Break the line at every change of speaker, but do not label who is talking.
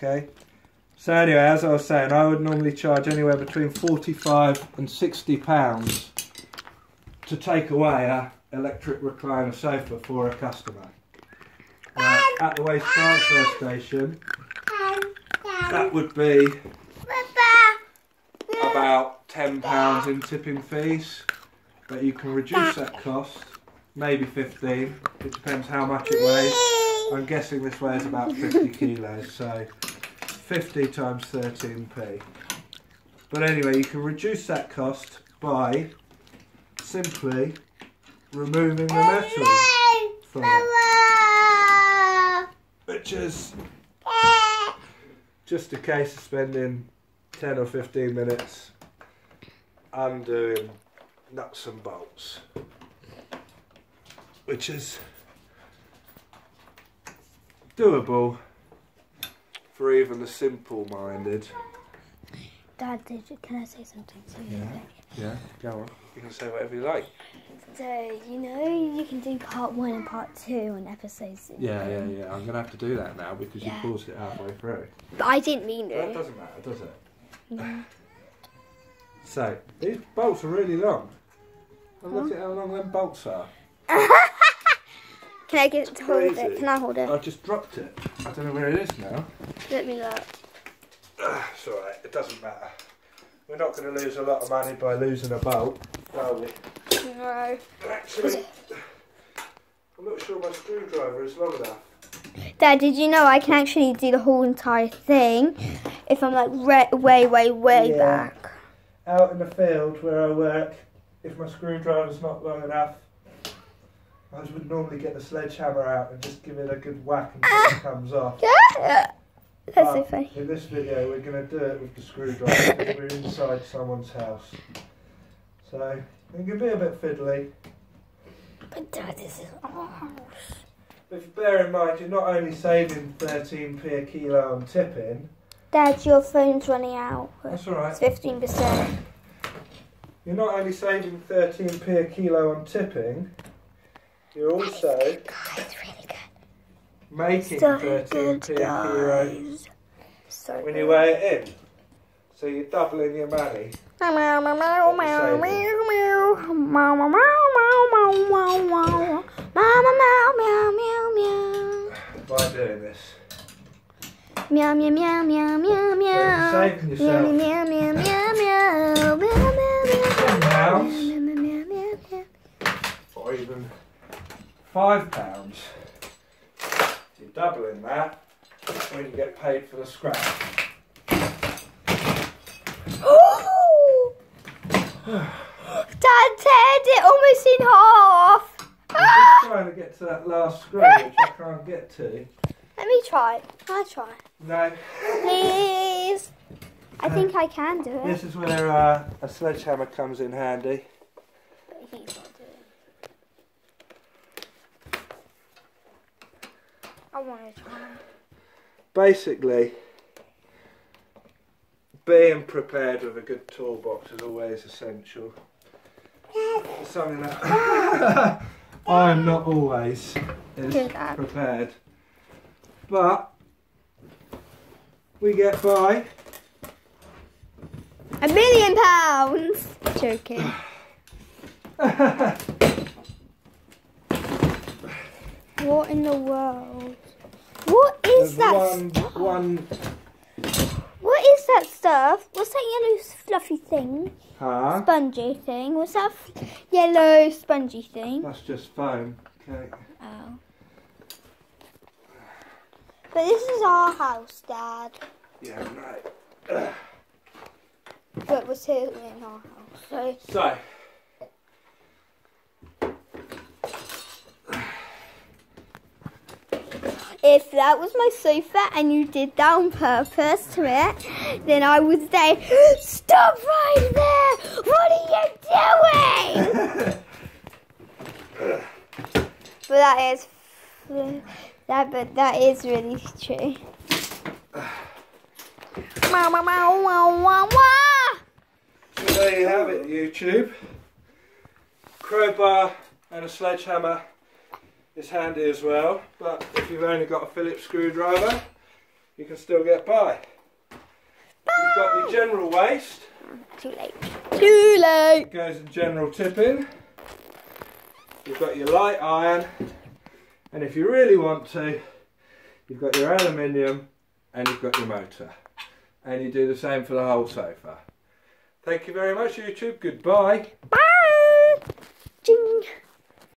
Okay. So anyway, as I was saying, I would normally charge anywhere between £45 and £60 to take away a electric recliner sofa for a customer. At the waste transfer station, that would be about £10 in tipping fees, but you can reduce that cost, maybe 15. It depends how much it weighs. I'm guessing this weighs about 50 kilos, so 50 times 13p. But anyway, you can reduce that cost by simply removing the metal from it, which is just a case of spending 10 or 15 minutes undoing nuts and bolts, which is doable for even the simple-minded.
Dad, can I say something to you?
Yeah, go on. You can say whatever you like.
So, you know, you can do part 1 and part 2 on episodes.
Yeah. I'm going to have to do that now because you paused it halfway through.
But I didn't mean to.
That doesn't matter, does it? No. So, these bolts are really long. And look at how long them bolts are.
Can I get it to hold it? Can I hold it?
I just dropped it. I don't know where it is now.
Let me look.
It's alright, it doesn't matter. We're not going to lose a lot of money by losing a bolt, are we?
No.
Actually, I'm not sure my screwdriver is long enough.
Dad, did you know I can actually do the whole entire thing if I'm like way back?
Out in the field where I work, if my screwdriver's not long enough, I would normally get the sledgehammer out and just give it a good whack until it comes off.
That's so funny.
In this video, we're going to do it with the screwdriver because we're inside someone's house. So, it can be a bit fiddly.
But Dad, this is our house.
But if you bear in mind, you're not only saving 13p a kilo on tipping.
Dad, your phone's running out.
That's alright.
It's 15%.
You're not only saving 13p a kilo on tipping, you're also making 13p a kilo when you weigh it in. So you're doubling your money. By doing this.
Meow meow meow meow meow meow.
So you're saving yourself
meow meow meow meow meow.
or even £5. You're doubling that when you get paid for the scrap.
Dad teared it almost in half.
I'm just trying to get to that last screw, which I can't get to.
Let me try. Can I try?
No.
Please. I think I can do it.
This is where a sledgehammer comes in handy.
But he's not doing it. I want to try.
Basically, being prepared with a good toolbox is always essential. It's something that I'm not always prepared. But we get by.
£1 million! Joking. What in the world? What is that stuff? What is that stuff? What's that yellow fluffy thing?
Huh?
Spongy thing. What's that yellow spongy thing?
That's just foam. Okay.
Oh. But this is our house, Dad.
Yeah, right.
But we're still in our house.
So.
If that was my sofa and you did that on purpose to it, then I would say, stop right there! What are you doing? But that is really true.
So there you have it, YouTube. Crowbar and a sledgehammer is handy as well, but if you've only got a Phillips screwdriver, you can still get by. You've got your general waste.
Too late. Too late.
It goes in general tipping. You've got your light iron. And if you really want to, you've got your aluminium and you've got your motor. And you do the same for the whole sofa. Thank you very much, YouTube. Goodbye.
Bye.